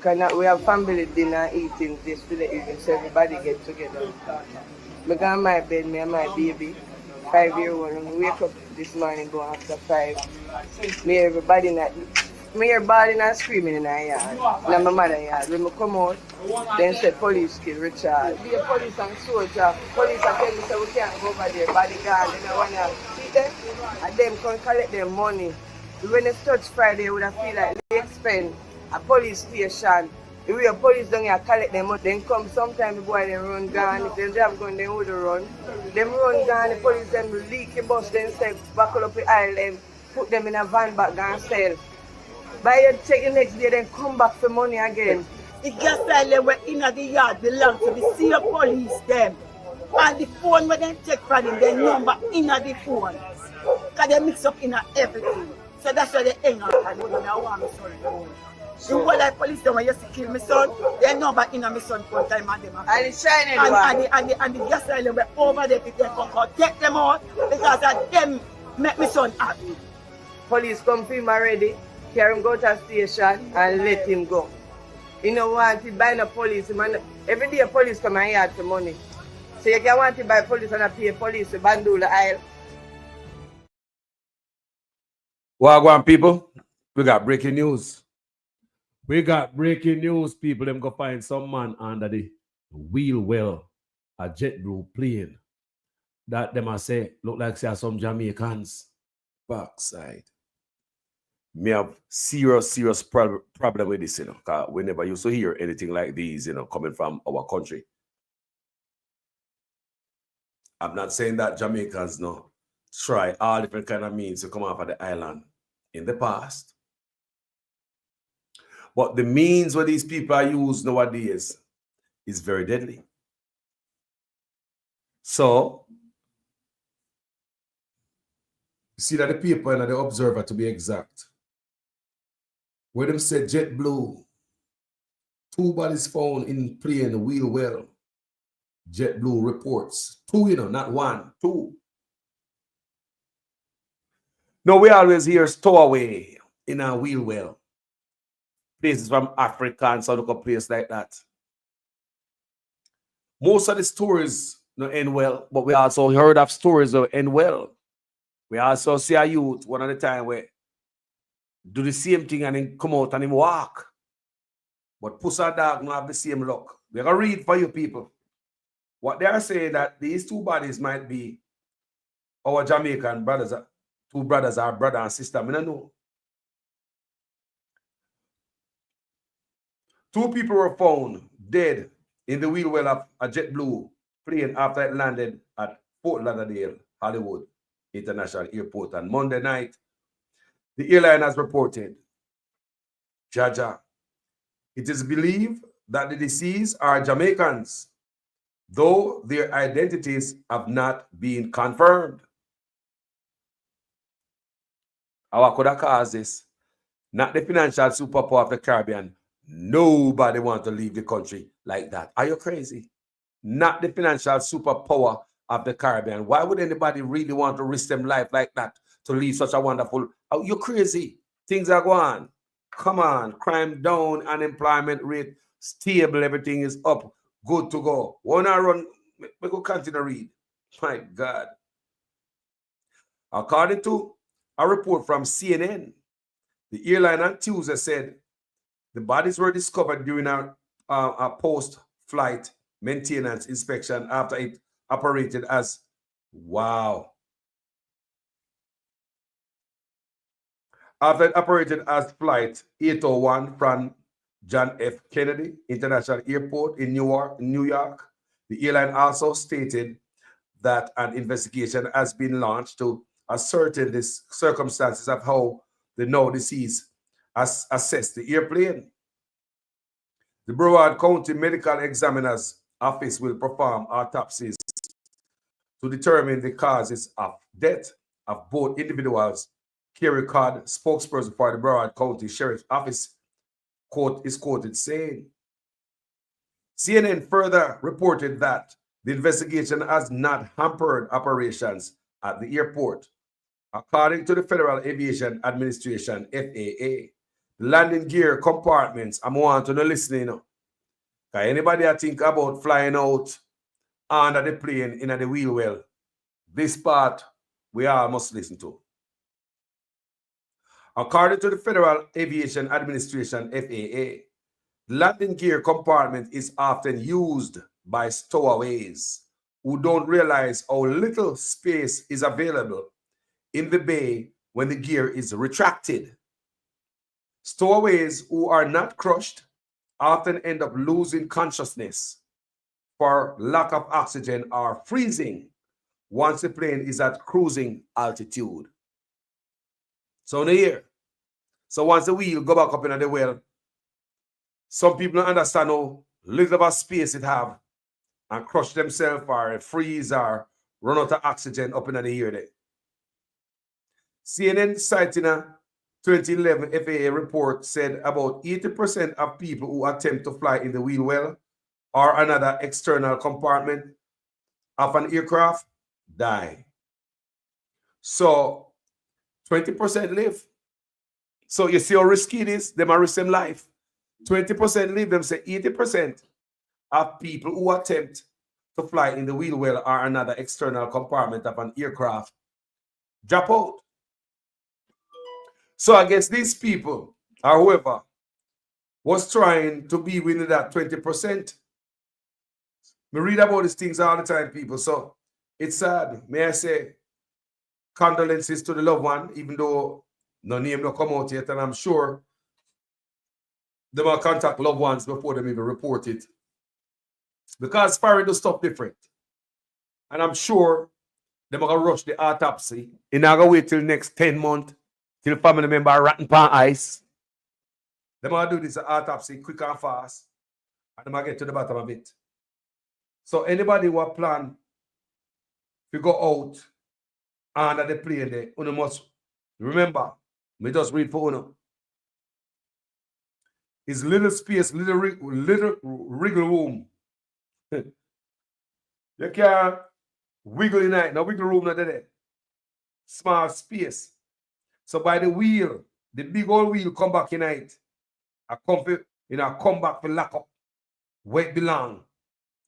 Because we have family dinner eating this for the evening, so everybody get together. I got my bed, me and my baby, 5-year-old, and we wake up this morning going after 5. Me everybody not me hear bawling and screaming in our yard. In my mother yard. When I come out, then say police kill Richard. Be a police and soldier. Police are tell me say we can't go over there, bodyguard, they don't wanna see them. And them come collect their money. When it's touch Friday, would have feel like they spend a police station. The way police don't here collect them money, then come sometime the boy they run gone. If they have gun, they would run. Them run gone, the police them leak the bus, then say buckle up the aisle, them put them in a van back and sell. By you check the next day, then come back for money again. The gas island were in the yard belong to the same police them. And the phone when they check for them, their number in the phone. Because they mix up in everything. So that's why they hang out and they don't want me son phone. The whole like police them when you to kill my son, their number in my son phone time and them. And it's shining and the gas island were over there to come out, take them out because of them make my son happy. Police come for him already, carry him go to the station and let him go. You know want it by the police, man. Every day police come and yard for money. So you can want it by police and pay police to bandule the aisle. Wagwan people, we got breaking news. We got breaking news, people. Them go find some man under the wheel well, a JetBlue plane. That them I say look like say some Jamaicans backside. Me have serious problem with this, you know, because we never used to hear anything like these, you know, coming from our country. I'm not saying that Jamaicans no try all different kind of means to come off of the island in the past. But the means where these people are used nowadays is very deadly. So, you see that the paper and the Observer, to be exact, where them said JetBlue, 2 bodies found in plane wheel well. JetBlue reports 2, you know, not 1, 2. No, we always hear stowaway in a wheel well. Places from Africa and some other place like that. Most of the stories don't end well, but we also heard of stories that end well. We also see a youth one at a time where do the same thing and then come out and him walk. But Pussy Dog don't have the same luck. We're going to read for you people. What they are saying that these 2 bodies might be our Jamaican brothers, 2 brothers, our brother and sister. I don't know. 2 people were found dead in the wheel well of a JetBlue plane after it landed at Fort Lauderdale, Hollywood International Airport on Monday night. The airline has reported, Jaja, it is believed that the deceased are Jamaicans, though their identities have not been confirmed. What could have caused this? Not the financial superpower of the Caribbean. Nobody wants to leave the country like that. Are you crazy? Not the financial superpower of the Caribbean. Why would anybody really want to risk them life like that to leave such a wonderful... Oh, you're crazy. Things are going on. Come on. Crime down, unemployment rate stable, everything is up. Good to go. Wanna run? We go continue to read. My God. According to a report from CNN, the airline on Tuesday said the bodies were discovered during a post-flight maintenance inspection after it operated as, wow. After it operated as Flight 801 from John F. Kennedy International Airport in New York, the airline also stated that an investigation has been launched to ascertain the circumstances of how the now deceased assessed the airplane. The Broward County Medical Examiner's Office will perform autopsies to determine the causes of death of both individuals. Kerry Codd, spokesperson for the Broward County Sheriff's Office, is quoted saying. CNN further reported that the investigation has not hampered operations at the airport. According to the Federal Aviation Administration, FAA, landing gear compartments. I want to know listening. Because anybody I think about flying out under the plane in the wheel well, this part we all must listen to. According to the Federal Aviation Administration, FAA, landing gear compartment is often used by stowaways who don't realize how little space is available in the bay when the gear is retracted. Stowaways who are not crushed often end up losing consciousness for lack of oxygen or freezing once the plane is at cruising altitude. So in the air. So once the wheel go back up in the well, some people don't understand how little of a space it have and crush themselves or freeze or run out of oxygen up in the air there. CNN citing a 2011 FAA report said about 80% of people who attempt to fly in the wheel well or another external compartment of an aircraft die. So 20% live. So you see how risky it is? They might risk them life. 20% live, them say 80% of people who attempt to fly in the wheel well or another external compartment of an aircraft drop out. So against these people, or whoever, was trying to be within that 20%. We read about these things all the time, people. So it's sad. May I say condolences to the loved one, even though no name no come out yet, and I'm sure they will contact loved ones before they even report it. Because foreign does stuff different. And I'm sure they're going to rush the autopsy. They're not going to wait till next 10 months till family member rotten pan ice. They're going to do this autopsy quick and fast. And they're going to get to the bottom of it. So anybody who plan to go out under the plane there, you must remember, me just read for you. It's little space, little wriggle room. You can't wiggle in it. No wiggle room not there. Small space. So by the wheel, the big old wheel come back in it. I come back for lock up. Where it belong.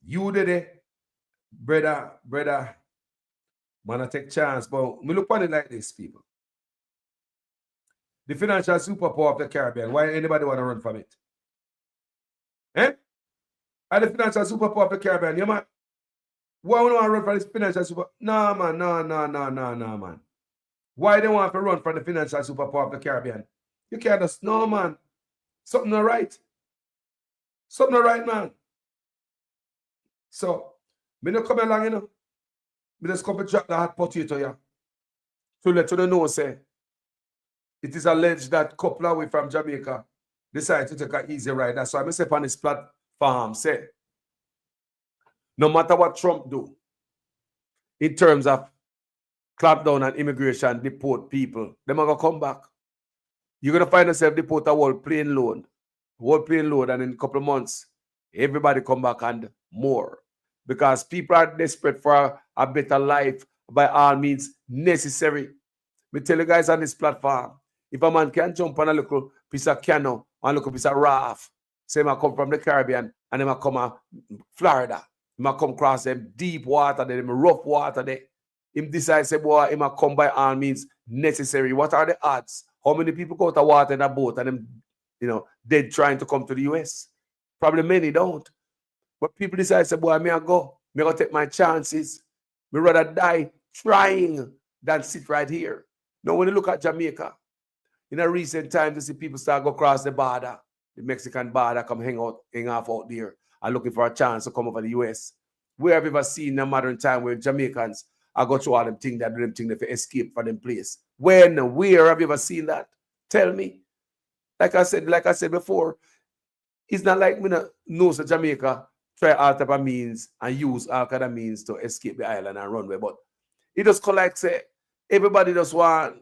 You did it. Brother. Man, I take chance. But me look on it like this, people. The financial superpower of the Caribbean. Why anybody want to run from it? Eh? And the financial superpower of the Caribbean, you man. Why don't want to run from this financial super? No, man, no, man. Why they want to run from the financial superpower of the Caribbean? You can't just, no, man. Something not right. Something not right, man. So, me no come along, you know. Me just come to drop the hot potato here. To let you know, say, it is alleged that couple away from Jamaica decided to take an easy ride. That's why I say on this platform, say, no matter what Trump do in terms of clamp down on immigration, deport people, they're going to come back. You're going to find yourself deport a whole plane load, and in a couple of months, everybody come back and more. Because people are desperate for a better life, by all means necessary. Me tell you guys on this platform, if a man can jump on a little piece of canoe, on a little piece of raft, say I come from the Caribbean, and then I come to Florida, I come across them deep water, them rough water there. Him decide say, boy, he come by all means necessary. What are the odds? How many people go to water in a boat and them, dead trying to come to the US? Probably many don't. But people decide say, boy, I go take my chances. Me rather die trying than sit right here. Now, when you look at Jamaica, in a recent time, you see people start go across the border, the Mexican border, come hang off out there, and looking for a chance to come over the US. Where have you ever seen in a modern time where Jamaicans are go through all them things that do them things to escape from them place? Where have you ever seen that? Tell me. Like I said before, it's not like me know so Jamaica try all type of means and use all kind of means to escape the island and run away. But it just collect say everybody just want,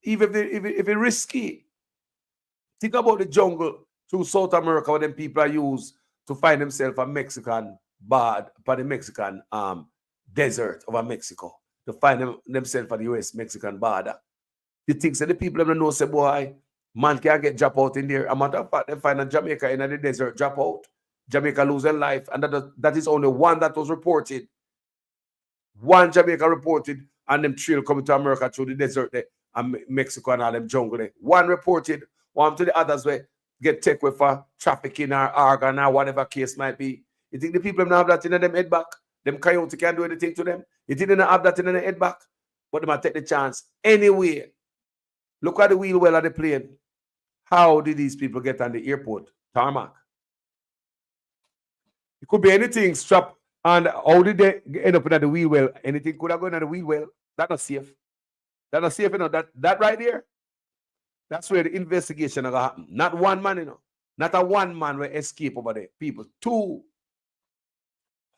even if it's risky. Think about the jungle through South America where them people are used to find themselves a Mexican for the Mexican desert of Mexico, to find themselves for the US Mexican border. You think so the people don't know say, boy, Man can't get drop out in there. A matter of fact, they find a Jamaica in the desert, drop out. Jamaica losing life. And that is only one that was reported. One Jamaica reported, and them trail coming to America through the desert there, and Mexico and all them jungle there. One reported, one to the others where get taken with for trafficking or organ or whatever case might be. You think the people don't have that in them head back? Them coyote can't do anything to them. You think they don't have that in their head back? But they might take the chance. Anyway, look at the wheel well of the plane. How did these people get on the airport tarmac? It could be anything strapped. And how did they end up in the wheel well? Anything could have gone on the wheel well. That's not safe. That's not safe, you know. That right there, that's where the investigation is going to happen. Not one man, you know. Not a one man will escape over there. People. Two.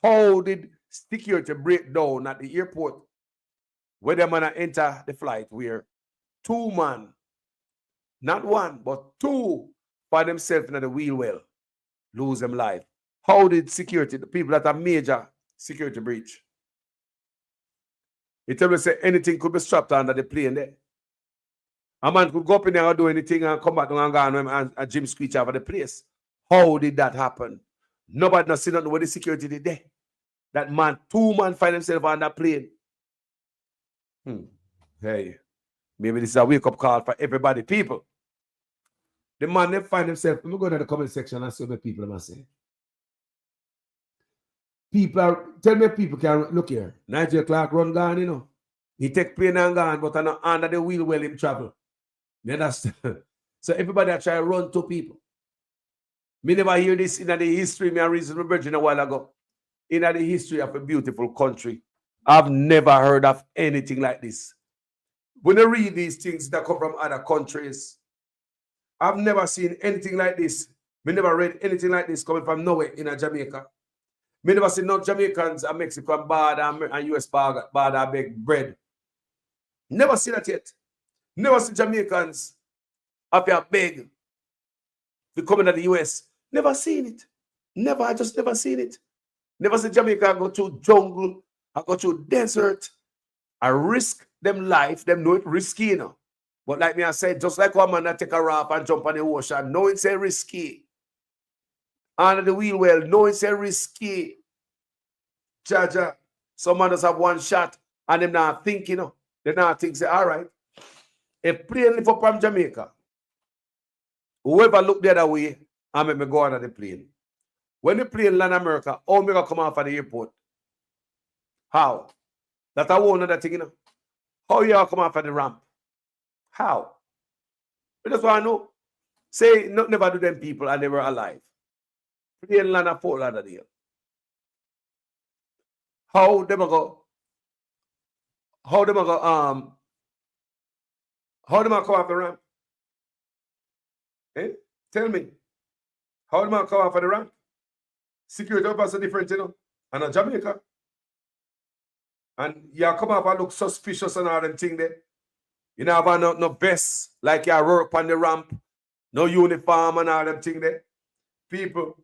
How did security break down at the airport where the man enter the flight where two man, not one, but two, find themselves in the wheel well, lose them life? How did security, the people that are major security breach? It tell me say anything could be strapped under the plane there. A man could go up in there and do anything and come back and go and Jim screech over the place. How did that happen? Nobody not see nothing what the security did there. That man, two men find themselves on that plane. Hey, maybe this is a wake-up call for everybody. People, the man, they find themselves. Let me go to the comment section and see what people must say. Tell me people can, look here, Nigel Clark run gone, you know. He take plane and gone, but under the wheel well him travel. You understand? So everybody I try to run to people. Me never hear this in the history, me a reason my virgin a while ago. In the history of a beautiful country, I've never heard of anything like this. When I read these things that come from other countries, I've never seen anything like this. Me never read anything like this coming from nowhere in a Jamaica. Me never seen no Jamaicans and Mexican bad and US bad beg bread. Never seen that yet. Never seen Jamaicans up here beg to come into the US. Never seen it. Never, I just never seen it. Never seen Jamaica go through jungle, I go through desert, I risk them life, them know it risky, you know. But like me I said, just like one man that take a raft and jump on the ocean, know it's a risky. Under the wheel well, know it's a risky. Jaja, some man just have one shot and them not think, you know. They not think, say, all right, if plane lift up from Jamaica, whoever look the other way, I make me go under the plane. When the plane land America, how me gonna come off at the airport? How? That's a whole other thing, you know. How you come off at the ramp? How? That's what I know. Say, never do them people and they were alive. Plane land at Fort Lauderdale. How them go? How them go? How them come off the ramp? Eh? Tell me. How them come off the ramp? Security officer different, you know, and a Jamaica. And you come up and look suspicious and all them thing there. You know, have no vest, like you work on the ramp, no uniform and all them thing there. People,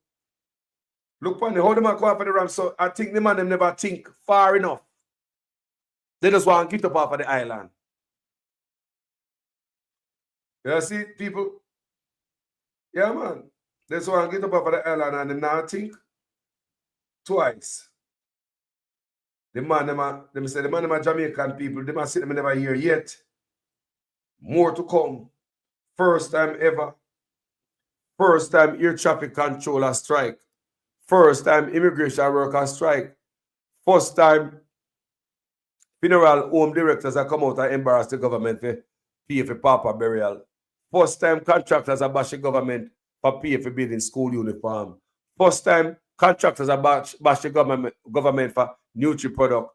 look on the how them come up on the ramp. So I think the man them never think far enough. They just want to get up off of the island. You see, people? Yeah, man. They just want to get up off of the island and they not think twice. The man, them say the man, them are Jamaican people, they must see them never hear yet. More to come. First time ever. First time air traffic controller strike. First time immigration worker strike. First time funeral home directors are come out and embarrass the government for pay for Papa burial. First time contractors are bash the government for pay for building school uniform. First time contractors are bash the government for Nutri product.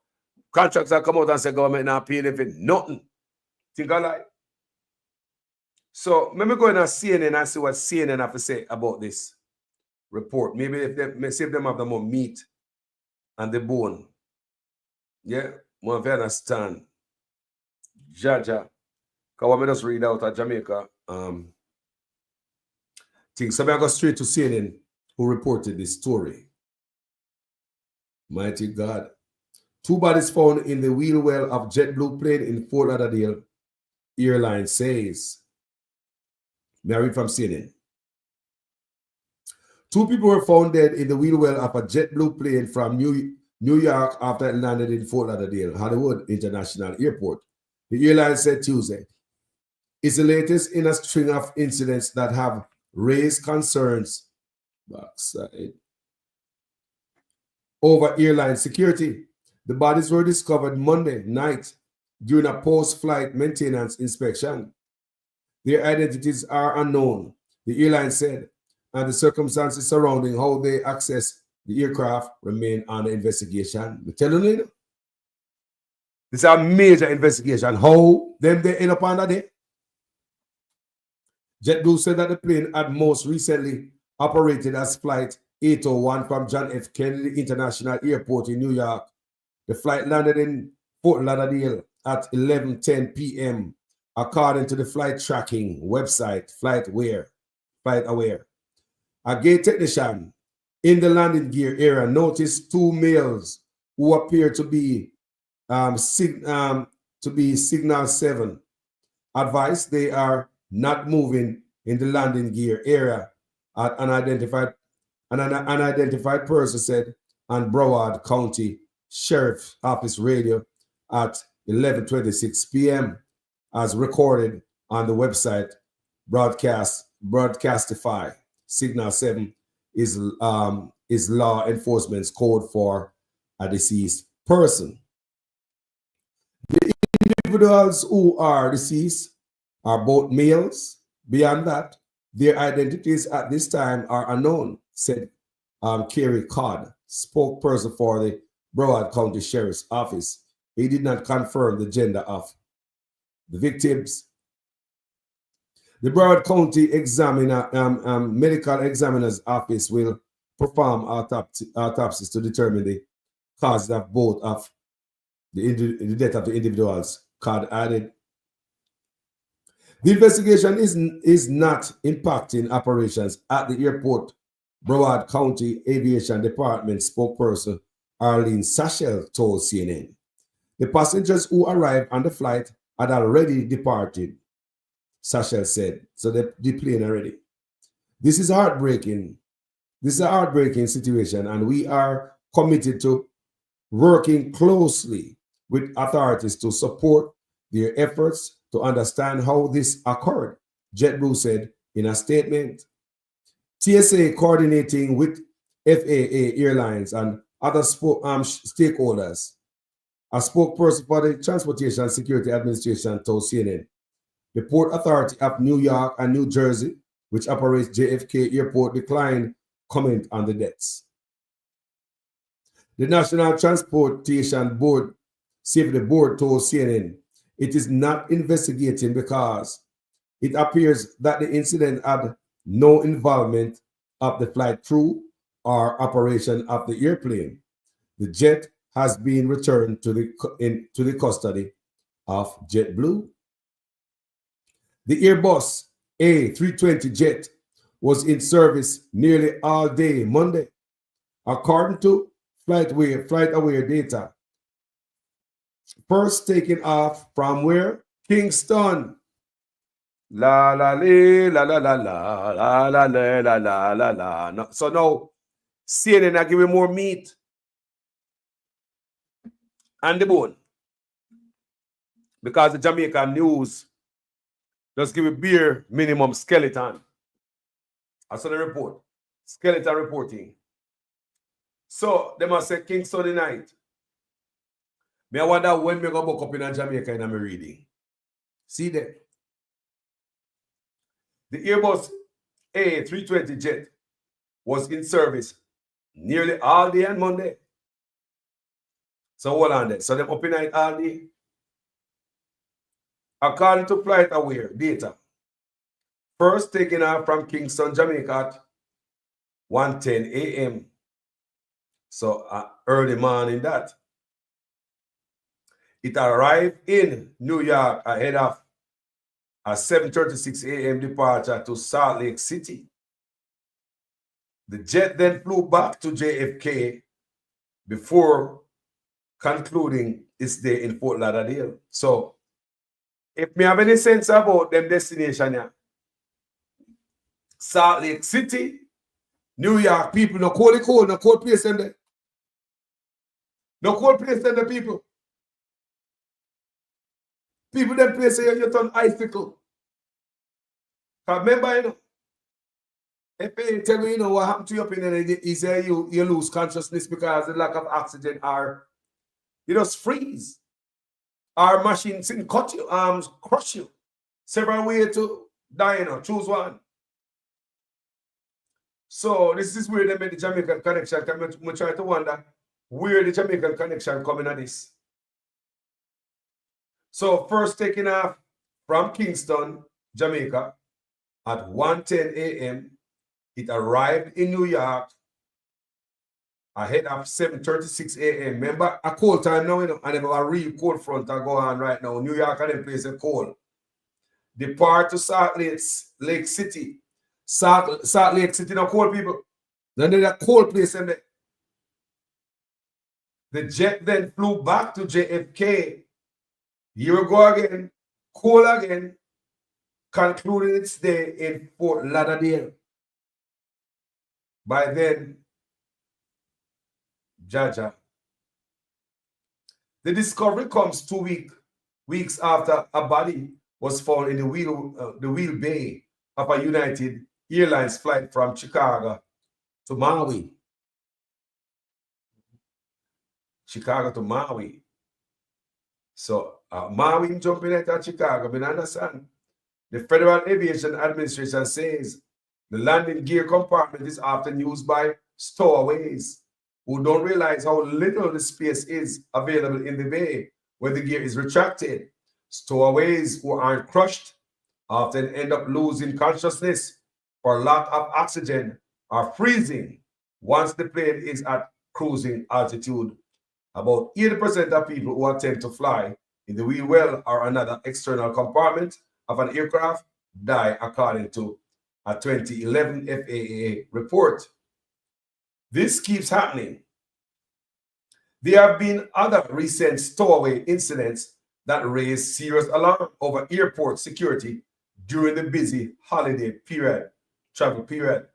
Contractors are come out and say government not pay them for nothing. Think I like. So let me go in on CNN and see what CNN have to say about this report. Maybe if they see if them have the more meat and the bone. Yeah, more of understand. Jaja. Because I just read out of Jamaica thing. So I go straight to CNN who reported this story. Mighty God. 2 bodies found in the wheel well of JetBlue plane in Fort Lauderdale. Airline says. May I read from CNN? 2 people were found dead in the wheel well of a JetBlue plane from New York after it landed in Fort Lauderdale, Hollywood International Airport. The airline said Tuesday. It's the latest in a string of incidents that have raised concerns over airline security. The bodies were discovered Monday night during a post-flight maintenance inspection. Their identities are unknown, the airline said, and the circumstances surrounding how they access the aircraft remain under investigation. I'm telling you, this is a major investigation. How them they end up under there? JetBlue said that the plane had most recently operated as Flight 801 from John F. Kennedy International Airport in New York. The flight landed in Fort Lauderdale at 11:10 p.m., according to the flight tracking website, FlightAware. A gate technician in the landing gear area noticed 2 males who appear to be Signal 7. Advised they are not moving in the landing gear area. An unidentified person said on Broward County Sheriff's Office radio at 11:26 p.m. as recorded on the website Broadcastify. Signal 7 is law enforcement's code for a deceased person. The individuals who are deceased are both males. Beyond that, their identities at this time are unknown, said Kerry Codd, spokesperson for the Broward County Sheriff's Office. He did not confirm the gender of the victims. The Broward County Medical Examiner's Office will perform autopsies to determine the cause of both of the death of the individuals, Codd added. The investigation is not impacting operations at the airport, Broward County Aviation Department spokesperson Arlene Sachel told CNN. The passengers who arrived on the flight had already departed, Sachel said, so the plane already. This is heartbreaking. This is a heartbreaking situation, and we are committed to working closely with authorities to support their efforts to understand how this occurred, JetBlue said in a statement. TSA coordinating with FAA Airlines and other stakeholders. A spokesperson for the Transportation Security Administration told CNN. The Port Authority of New York and New Jersey, which operates JFK Airport, declined comment on the deaths. The National Transportation Board, Safety Board, told CNN it is not investigating because it appears that the incident had no involvement of the flight crew or operation of the airplane. The jet has been returned to the custody of JetBlue. The Airbus A320 jet was in service nearly all day Monday, according to FlightAware data. First taking off from where? Kingston. La la la la la la la la la la la la la. No, so now CNN are giving more meat and the bone, because the Jamaican news just give a bare minimum skeleton. I saw the report, skeleton reporting. So they must say Kingston tonight. Me I wonder when me go book up in Jamaica in my reading. See there. The Airbus A320 jet was in service nearly all day on Monday. So hold on there. So them up in night all day. According to FlightAware data, first taking off from Kingston, Jamaica at 1:10 a.m. So early morning that. It arrived in New York ahead of a 7:36 a.m. departure to Salt Lake City. The jet then flew back to JFK before concluding its day in Fort Lauderdale. So, if me have any sense about them destination here, Salt Lake City, New York people, no cold, no cold place in there. No cold place in the people. People them place say you turn icicle. Remember, you know, if they tell me, you know, what happened to you up in there, he say you lose consciousness because of the lack of oxygen, or you just freeze. Our machines can cut your arms, crush you. Several ways to die, you know, choose one. So this is where they made the Jamaican connection. We try to wonder where the Jamaican connection coming at this. So first taking off from Kingston, Jamaica at 1:10 a.m. It arrived in New York ahead of 7:36 a.m. Remember, a cold time now, you know, and a real cold front are going on right now. New York and them place are cold. Depart to Salt Lake City. Salt Lake City, no cold people. Then there's a cold place in there. The jet then flew back to JFK. Here we go again, cold again, concluding its day in Fort Lauderdale. By then, Jaja. The discovery comes 2 weeks after a body was found in the wheel bay of a United Airlines flight from Chicago to Maui. Chicago to Maui. So Maui jumping at Chicago, I understand. The Federal Aviation Administration says the landing gear compartment is often used by stowaways who don't realize how little the space is available in the bay when the gear is retracted. Stowaways who aren't crushed often end up losing consciousness for lack of oxygen or freezing once the plane is at cruising altitude. About 80% of people who attempt to fly in the wheel well or another external compartment of an aircraft die, according to a 2011 FAA report. This keeps happening. There have been other recent stowaway incidents that raised serious alarm over airport security during the busy holiday period, travel period.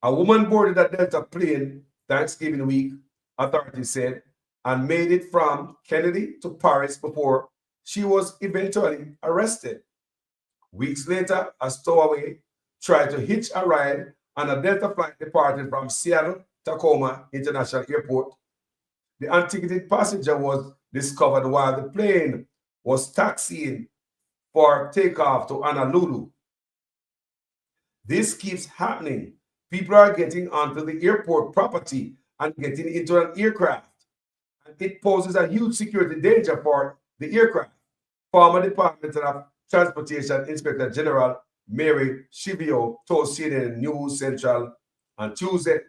A woman boarded a Delta plane Thanksgiving week, authorities said, and made it from Kennedy to Paris before she was eventually arrested. Weeks later, a stowaway tried to hitch a ride on a Delta flight departing from Seattle Tacoma International Airport. The unticketed passenger was discovered while the plane was taxiing for takeoff to Honolulu. This keeps happening. People are getting onto the airport property and getting into an aircraft. And it poses a huge security danger for the aircraft. Former Department of Transportation Inspector General Mary Shivio told CNN News Central on Tuesday.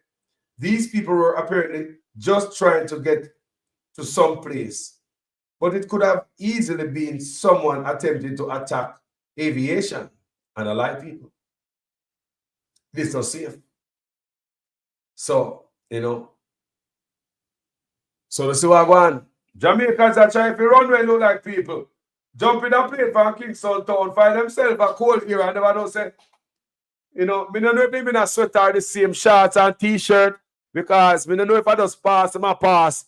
These people were apparently just trying to get to some place, but it could have easily been someone attempting to attack aviation and alive people. This is not safe. So, you know, so the see what going. Jamaicans are trying to run where look like people. Jump in a plane from Kingston town, find themselves a cold era, and never know say, you know, me don't know if they in a sweater the same shorts and t-shirt, because me don't know if I just pass my pass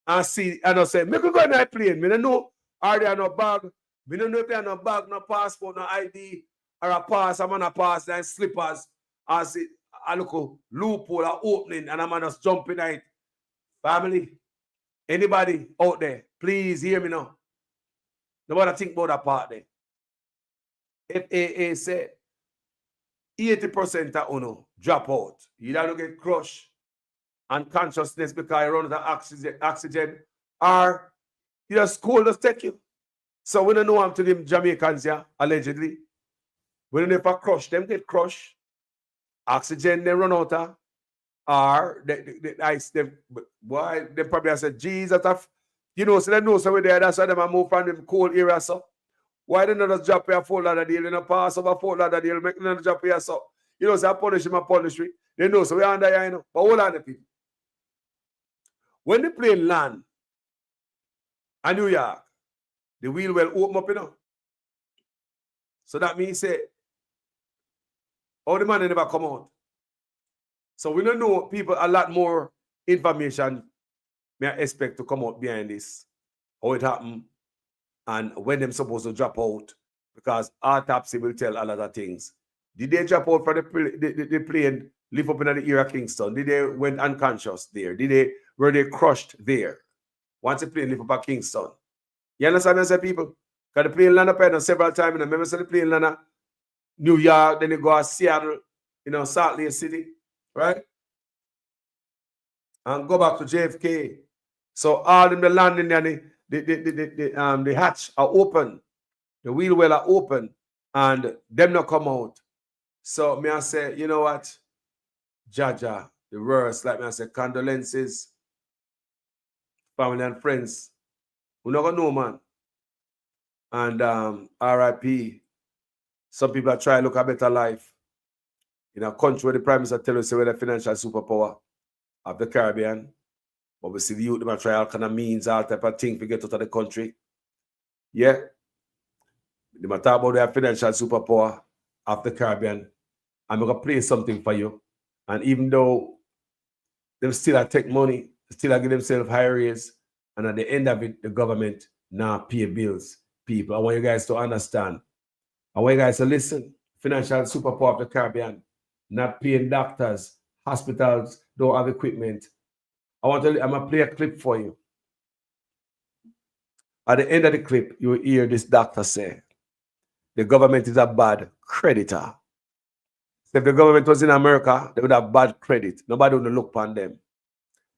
and see and I say, me could go in that plane. Me don't know are there no bag. Me don't know if there no bag, no passport, no ID, or a pass, I'm on a pass, then slippers. I see I look a loophole, a opening, and I'm just jumping at it. Family, anybody out there, please hear me now. Nobody think about that part there. FAA said 80% of uno drop out. You don't get crushed and consciousness because you run out of oxygen, or you just cold just take you. So we don't know what to them Jamaicans here, allegedly. We don't know if I crush them, get crushed. Oxygen they run out of, or the ice them. Boy, they probably said, Jesus, you know, so they know somewhere there, that's why they move from them cold area, so. Why they not just drop here Fort Lauderdale, you know, pass over Fort Lauderdale, make them not drop here, so. You know, so I punish him, I punish me. They know, so we are under here, you know. But hold on, the people. When the plane land in New York, the wheel will open up, you know. So that means, say, How the money never come out? So we don't know people a lot more information may I expect to come out behind this. How it happened and when them supposed to drop out. Because autopsy will tell a lot of things. Did they drop out from the plane, live up in the area of Kingston? Did they went unconscious there? Were they crushed there? Once the plane live up at Kingston. You understand what I say, people? Because the plane land up there several times. And I remember the plane land New York, then they go to Seattle, Salt Lake City, right? And go back to JFK. So all them the landing and the hatch are open. The wheel well are open and them not come out. So me I say, you know what? Jaja, the worst, like me I say, condolences, family and friends. We not gonna know, man. And RIP. Some people are trying to look a better life. In a country where the Prime Minister tell us we're the financial superpower of the Caribbean. But we see the youth them are trying all kind of means, all type of things to get out of the country. Yeah. They might talk about their financial superpower of the Caribbean. I'm going to play something for you. And even though they still take money, still give themselves high raise, and at the end of it, the government now pay bills. People, I want you guys to understand. I want you guys to listen. Financial superpower of the Caribbean, not paying doctors, hospitals don't have equipment. I'm going to play a clip for you. At the end of the clip, you will hear this doctor say, the government is a bad creditor. So if the government was in America, they would have bad credit. Nobody would look upon them.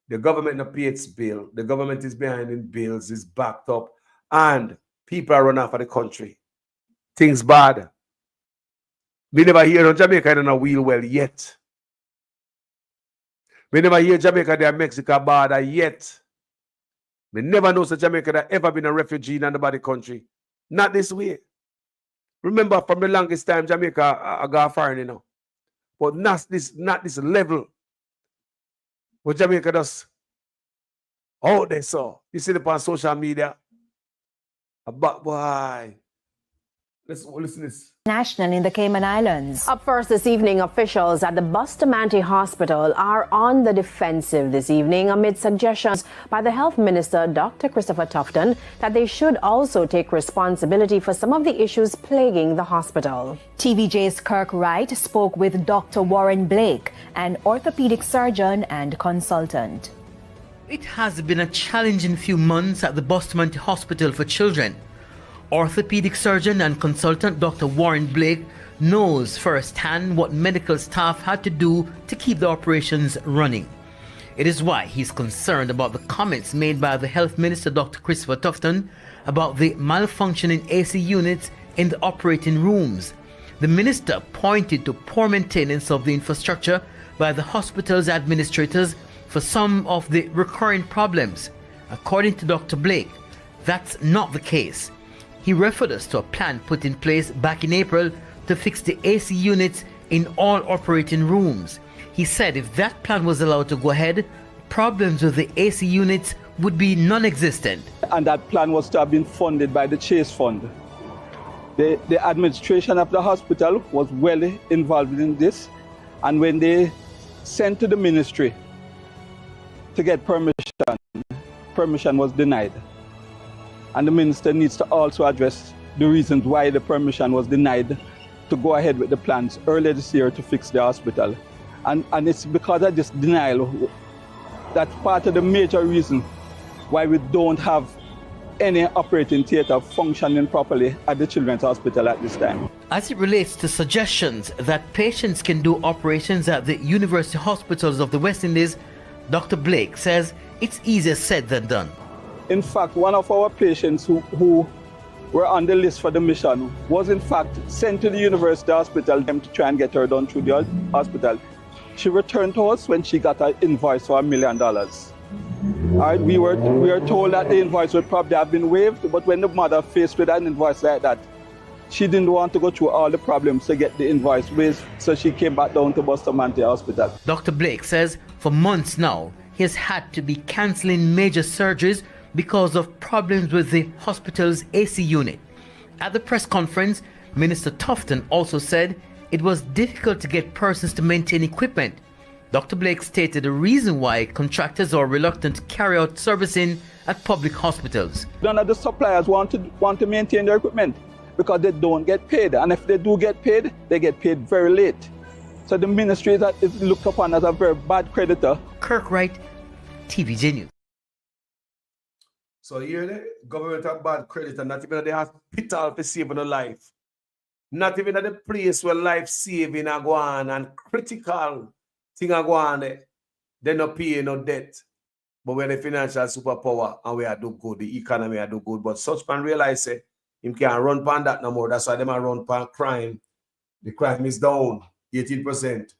The government no pay its bill. The government is behind in bills, is backed up, and people are running off of the country. Things bad. We never hear on Jamaica in a wheel well yet. We never hear Jamaica there Mexico border yet. We never know that Jamaica that ever been a refugee in another country. Not this way. Remember, from the longest time, Jamaica I got foreign, But not this level. What Jamaica does. Oh, they saw. You see it on social media. But boy. Listen to this. National in the Cayman Islands. Up first this evening, officials at the Bustamante Hospital are on the defensive this evening amid suggestions by the Health Minister, Dr. Christopher Tufton, that they should also take responsibility for some of the issues plaguing the hospital. TVJ's Kirk Wright spoke with Dr. Warren Blake, an orthopedic surgeon and consultant. It has been a challenging few months at the Bustamante Hospital for Children. Orthopedic surgeon and consultant Dr. Warren Blake knows firsthand what medical staff had to do to keep the operations running. It is why he's concerned about the comments made by the Health Minister Dr. Christopher Tufton about the malfunctioning AC units in the operating rooms. The minister pointed to poor maintenance of the infrastructure by the hospital's administrators for some of the recurring problems. According to Dr. Blake, that's not the case. He referred us to a plan put in place back in April to fix the AC units in all operating rooms. He said if that plan was allowed to go ahead, problems with the AC units would be non-existent. And that plan was to have been funded by the Chase Fund. The administration of the hospital was well involved in this, and when they sent to the ministry to get permission was denied. And the minister needs to also address the reasons why the permission was denied to go ahead with the plans earlier this year to fix the hospital. And it's because of this denial that's part of the major reason why we don't have any operating theatre functioning properly at the Children's Hospital at this time. As it relates to suggestions that patients can do operations at the university hospitals of the West Indies, Dr. Blake says it's easier said than done. In fact, one of our patients who were on the list for the mission was in fact sent to the university hospital to try and get her done through the hospital. She returned to us when she got an invoice for $1 million. All right, we were told that the invoice would probably have been waived, but when the mother faced with an invoice like that, she didn't want to go through all the problems to get the invoice waived, so she came back down to Bustamante Hospital. Dr. Blake says for months now, he has had to be cancelling major surgeries because of problems with the hospital's AC unit. At the press conference, Minister Tufton also said it was difficult to get persons to maintain equipment. Dr. Blake stated the reason why contractors are reluctant to carry out servicing at public hospitals. None of the suppliers want to maintain their equipment because they don't get paid. And if they do get paid, they get paid very late. So the ministry is looked upon as a very bad creditor. Kirk Wright, TVJ News. So here the government have bad credit and not even at the hospital for saving a life. Not even at the place where life saving are going and critical thing are going there. They not pay no debt. But when the financial superpower and we are do good, the economy are do good. But such man realize say him can't run pan that no more. That's why them are run pan crime. The crime is down 18%.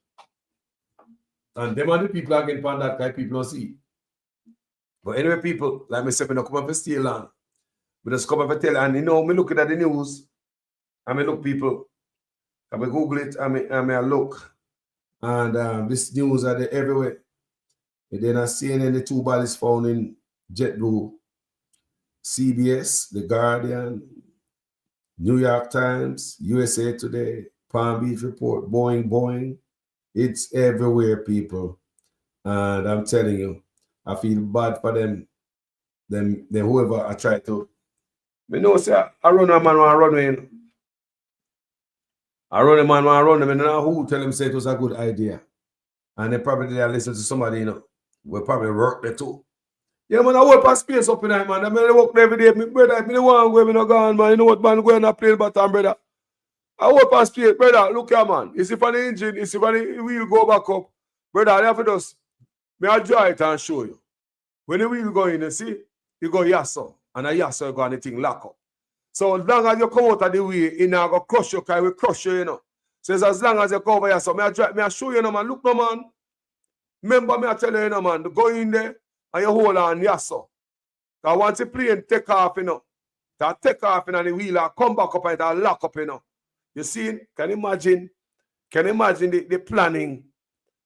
And them are the people are getting pan that kind people don't see. But anyway, people, like myself, I come up for stay long. We just come up for tell, and you know, me looking at the news, I mean, look, people, I mean, Google it, I mean, look, and this news are there everywhere. And then I CNN, the two bodies found in JetBlue, CBS, The Guardian, New York Times, USA Today, Palm Beach Report, Boeing. It's everywhere, people. And I'm telling you, I feel bad for them whoever I try to. I know, say, I run a man when I run in. I run a man when I run him, and now who tell him say it was a good idea. And they probably did listen to somebody, you know, will probably work there too. Yeah, man, I work for space up in there, man. I mean, I work every day. My brother, if I want to go, I'm not gone, man. You know what, man, go and play the baton, brother. I work for space, brother. Look here, man. You see, for the engine, you see, for the wheel go back up, brother, I have to just, may I draw it and show you. When the wheel go in, you see, you go yasso, and a yasso, you go and the thing lock up. So as long as you come out of the way, you know, go crush you, because we crush you, you know. So as long as you come over yasso, may I show you, no, man. Look, no, man. Remember me, I tell you, no, man, go in there and you hold on, yasso. Because once the plane take off, you know, that take off, you know, the wheel will come back up and it'll lock up, you know. You see, can you imagine the planning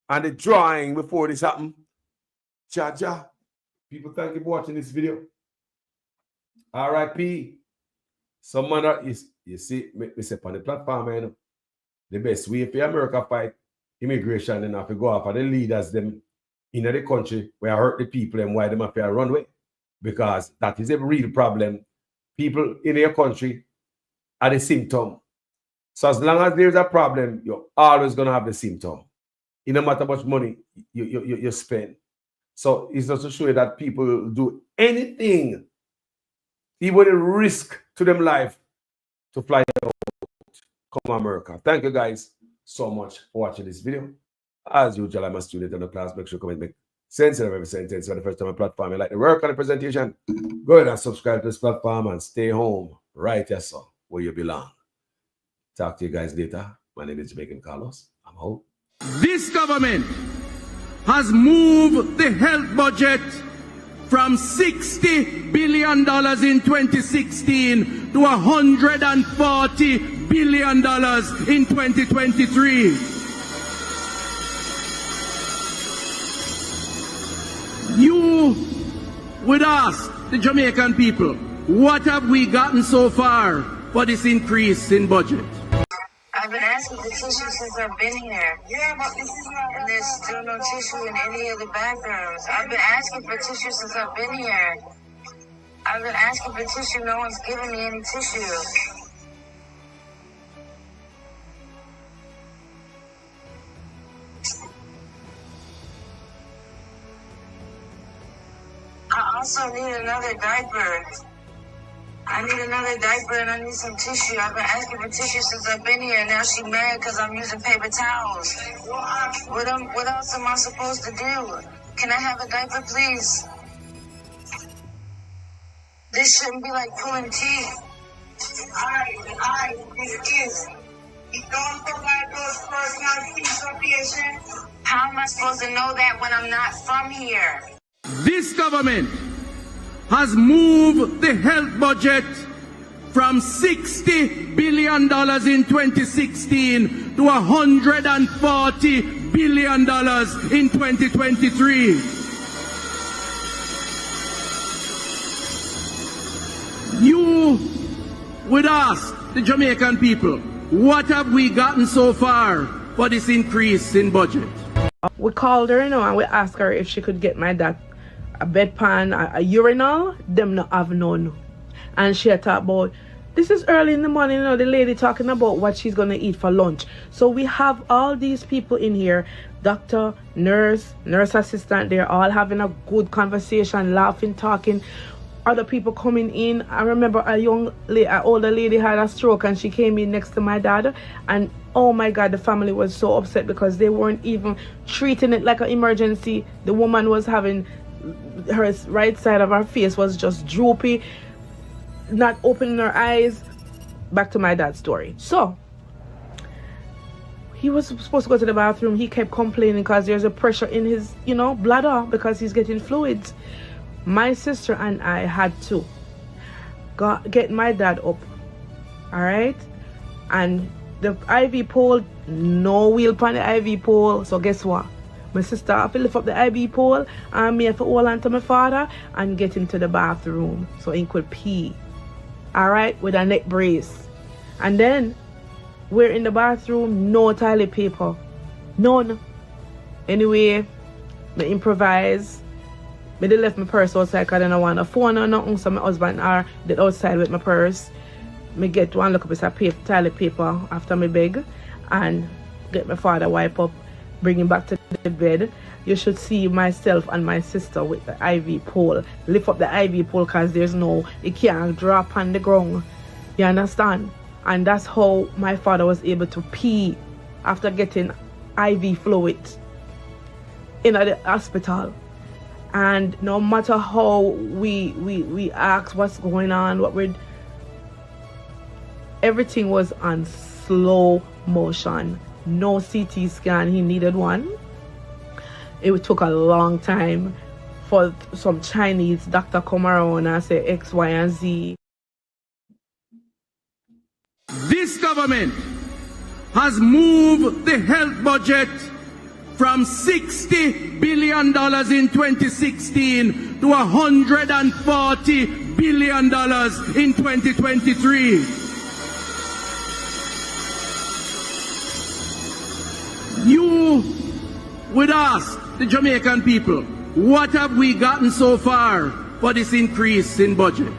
and the drawing before this happened? Jaja. People, thank you for watching this video. R.I.P. Some man is, you see, me say on the platform, you know, the best way for America fight immigration and have to go after the leaders them in the country where hurt the people and why them have to run away. Because that is a real problem. People in your country are the symptom. So as long as there's a problem, you're always going to have the symptom. It no matter how much money you spend. So it's just to show you that people will do anything, even a risk to them life, to fly out, come to America. Thank you guys so much for watching this video. As usual, I'm a student in the class. Make sure you comment, make sense of every sentence. For the first time on the platform, you like the work on the presentation, go ahead and subscribe to this platform and stay home right here, so where you belong. Talk to you guys later. My name is Jamaican Carlos. I'm out. This government has moved the health budget from $60 billion in 2016 to $140 billion in 2023. You would ask the Jamaican people, what have we gotten so far for this increase in budget? I've been asking for tissue since I've been here. Yeah, but this is not. And there's still no tissue in any of the bathrooms. I've been asking for tissue since I've been here. I've been asking for tissue. No one's giving me any tissue. I also need another diaper. I need another diaper and I need some tissue. I've been asking for tissue since I've been here. Now she's mad because I'm using paper towels. What else am I supposed to do? Can I have a diaper, please? This shouldn't be like pulling teeth. This is. You don't provide those personal things for patients. How am I supposed to know that when I'm not from here? This government has moved the health budget from $60 billion in 2016 to $140 billion in 2023. You would ask the Jamaican people, what have we gotten so far for this increase in budget? We called her, and we asked her if she could get my dad a bedpan, a urinal. Them not have none. And she had talked about, this is early in the morning, the lady talking about what she's going to eat for lunch. So we have all these people in here, doctor, nurse assistant, they're all having a good conversation, laughing, talking. Other people coming in. I remember an older lady had a stroke, and she came in next to my dad, and oh my God, the family was so upset because they weren't even treating it like an emergency. The woman was having, her right side of her face was just droopy, not opening her eyes. Back to my dad's story. So he was supposed to go to the bathroom. He kept complaining because there's a pressure in his bladder because he's getting fluids. My sister and I had to get my dad up, all right? And the IV pole, no wheel on the IV pole. So guess what? My sister have to lift up the IV pole, and me have to hold on to my father and get into the bathroom so he could pee, all right, with a neck brace. And then we're in the bathroom, no toilet paper, none. Anyway, I improvise. I left my purse outside because I don't want a phone or nothing, so my husband are outside with my purse. I get one look up piece of toilet paper after my beg and get my father wipe up, bring him back to the bed. You should see myself and my sister with the IV pole. Lift up the IV pole because it can't drop on the ground. You understand? And that's how my father was able to pee after getting IV fluid in the hospital. And no matter how we ask what's going on, everything was on slow motion. No CT scan, he needed one. It took a long time for some Chinese doctor come around and say X, Y, and Z. This government has moved the health budget from $60 billion in 2016 to $140 billion in 2023. You would ask the Jamaican people, what have we gotten so far for this increase in budget?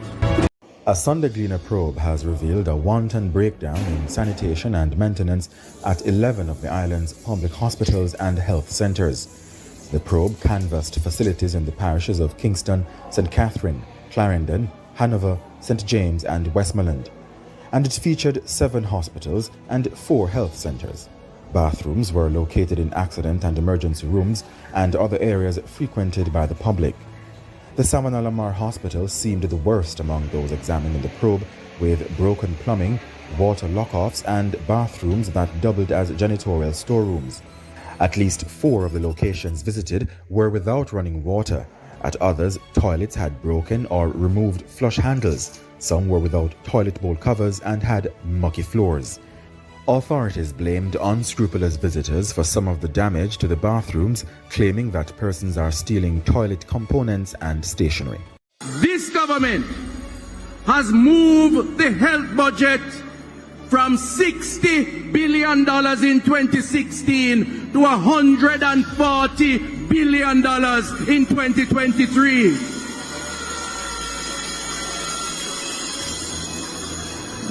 A Sunday Gleaner probe has revealed a wanton breakdown in sanitation and maintenance at 11 of the island's public hospitals and health centres. The probe canvassed facilities in the parishes of Kingston, St. Catherine, Clarendon, Hanover, St. James and Westmoreland, and it featured 7 hospitals and 4 health centres. Bathrooms were located in accident and emergency rooms and other areas frequented by the public. The Samana Lamar Hospital seemed the worst among those examined in the probe, with broken plumbing, water lock-offs and bathrooms that doubled as janitorial storerooms. At least 4 of the locations visited were without running water. At others, toilets had broken or removed flush handles. Some were without toilet bowl covers and had mucky floors. Authorities blamed unscrupulous visitors for some of the damage to the bathrooms, claiming that persons are stealing toilet components and stationery. This government has moved the health budget from $60 billion in 2016 to $140 billion in 2023.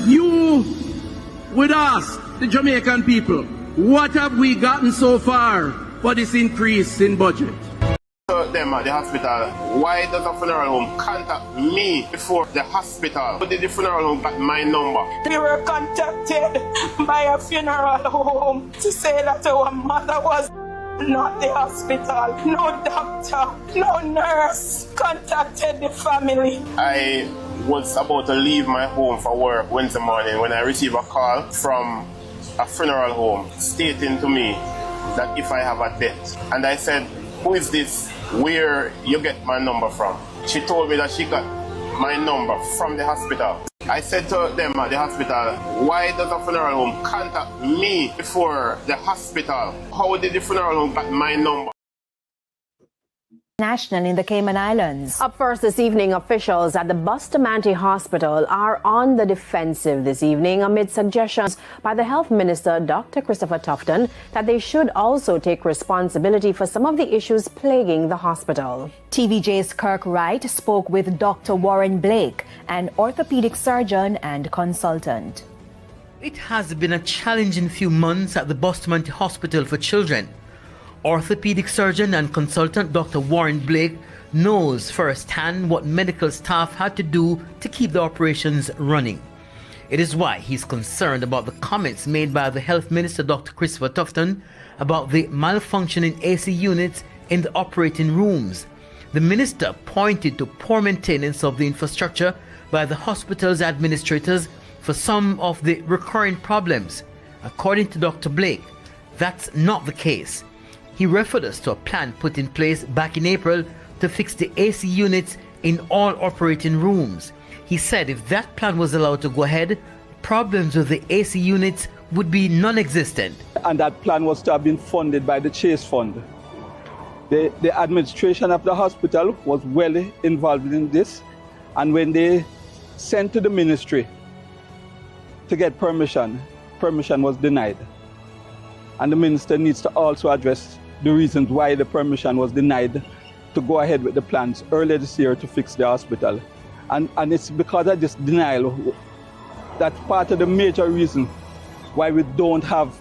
You would ask the Jamaican people, what have we gotten so far for this increase in budget? Them at the hospital, why does a funeral home contact me before the hospital? How did the funeral home get my number? We were contacted by a funeral home to say that our mother was not the hospital. No doctor, no nurse contacted the family. I was about to leave my home for work Wednesday morning when I received a call from a funeral home stating to me that if I have a death. And I said, who is this? Where you get my number from? She told me that she got my number from the hospital. I said to them at the hospital, why does a funeral home contact me before the hospital? How did the funeral home get my number? national in the Cayman Islands. Up first this evening, officials at the Bustamante Hospital are on the defensive this evening amid suggestions by the Health Minister, Dr. Christopher Tufton, that they should also take responsibility for some of the issues plaguing the hospital. TVJ's Kirk Wright spoke with Dr. Warren Blake, an orthopedic surgeon and consultant. It has been a challenging few months at the Bustamante Hospital for Children. Orthopedic surgeon and consultant Dr. Warren Blake knows firsthand what medical staff had to do to keep the operations running. It is why he's concerned about the comments made by the Health Minister Dr. Christopher Tufton about the malfunctioning AC units in the operating rooms. The minister pointed to poor maintenance of the infrastructure by the hospital's administrators for some of the recurring problems. According to Dr. Blake, that's not the case. He referred us to a plan put in place back in April to fix the AC units in all operating rooms. He said if that plan was allowed to go ahead, problems with the AC units would be non-existent. And that plan was to have been funded by the Chase Fund. The administration of the hospital was well involved in this, and when they sent to the ministry to get permission was denied. And the minister needs to also address the reasons why the permission was denied to go ahead with the plans earlier this year to fix the hospital. And it's because of this denial that's part of the major reason why we don't have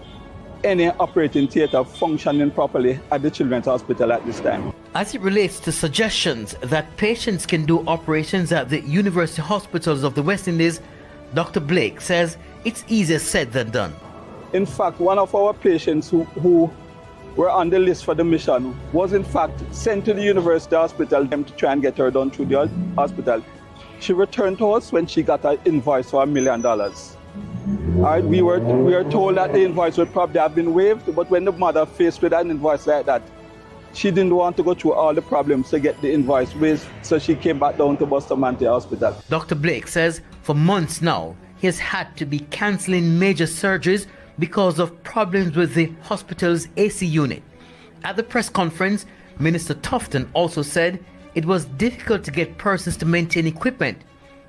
any operating theatre functioning properly at the Children's Hospital at this time. As it relates to suggestions that patients can do operations at the university hospitals of the West Indies, Dr. Blake says it's easier said than done. In fact, one of our patients who were on the list for the mission was in fact sent to the university hospital to try and get her done through the hospital. She returned to us when she got an invoice for $1 million. All right, we were told that the invoice would probably have been waived, but when the mother faced with an invoice like that, she didn't want to go through all the problems to get the invoice waived, so she came back down to Bustamante Hospital. Dr. Blake says for months now, he has had to be cancelling major surgeries because of problems with the hospital's AC unit. At the press conference, Minister Tufton also said it was difficult to get persons to maintain equipment.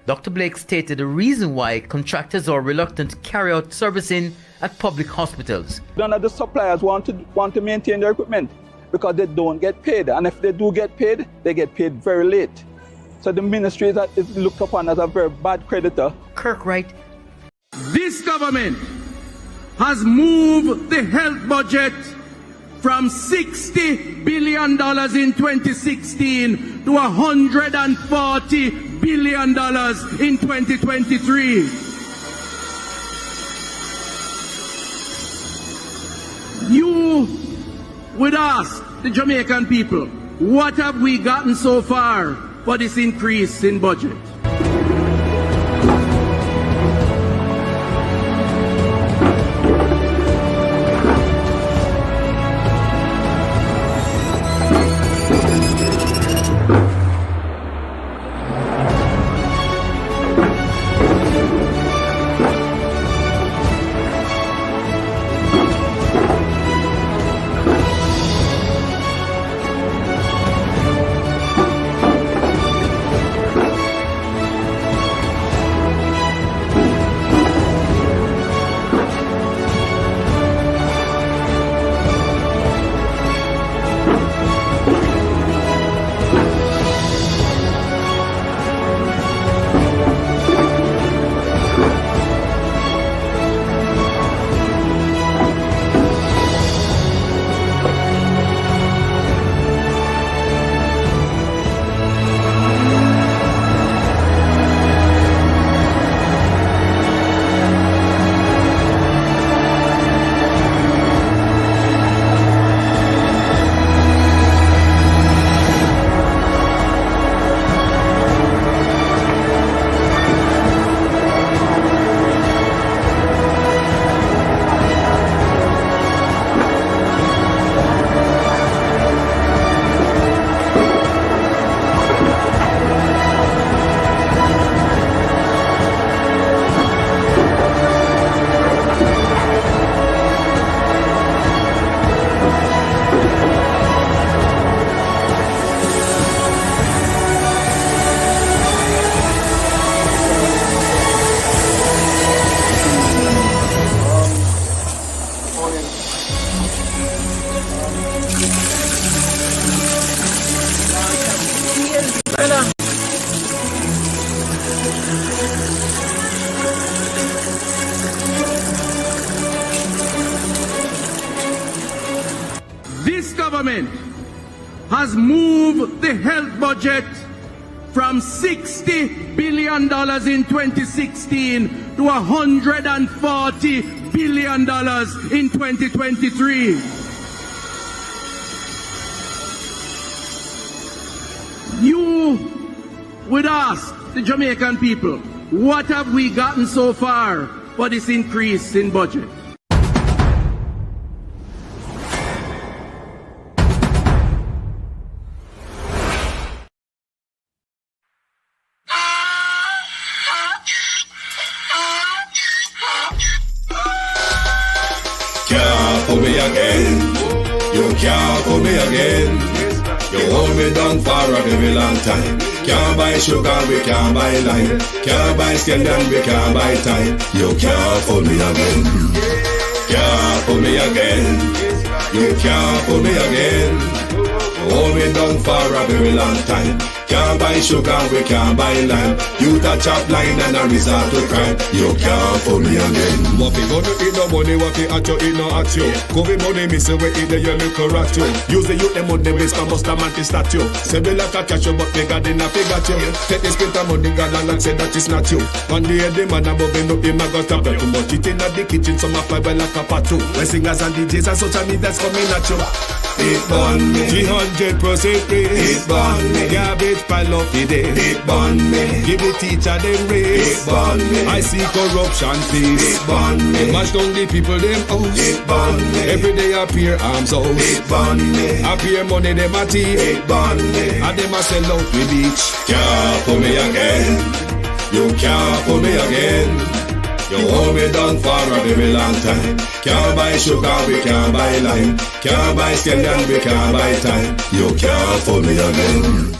Dr. Blake stated the reason why contractors are reluctant to carry out servicing at public hospitals. None of the suppliers want to maintain their equipment because they don't get paid. And if they do get paid, they get paid very late. So the ministry is looked upon as a very bad creditor. Kirk Wright. This government has moved the health budget from $60 billion in 2016 to $140 billion in 2023. You would ask the Jamaican people, what have we gotten so far for this increase in budget? This government has moved the health budget from $60 billion in 2016 to $140 billion in 2023. You would ask the Jamaican people, what have we gotten so far for this increase in budget? Can't pull me again. You can't pull me again. You hold me down for a very long time. Can't buy sugar, we can't buy lime. Can't buy skin and we can't buy time. You can't pull me again. Can't pull me again. You can't pull me again. You hold me down for a very long time. Can't buy sugar, we can't buy lime. You touch up line and a resort to crime. You can't pull me again. What we gonna eat no money, what we at you, eat no at you. COVID money, miss away, eat the yellow rat you. Use the youth, the money, base, and must have mantis statue. Say we like a catch you, but we got in a figure you. Take this bit of money, God, and say that is not you. One day, the man above him up, him a got up. Too much eating at the kitchen, some of fiber like a pat too. When singers and DJs and social media's coming at you. It burn me. 300% raise. It burn me. Garbage pile up the day. It burn me. Give the teacher them raise. It burn me. I see corruption please. It burn me. Mash down the people them house. It burn me. Every day appear arms out. It burn me. Appear money them a thief. It burn me. And them a sell out the beach. Can't pull me again. You can't pull me again. You hold me down for a very long time. Can't buy sugar, we can't buy lime. Can't buy skin and we can't buy time. You can't pull me again.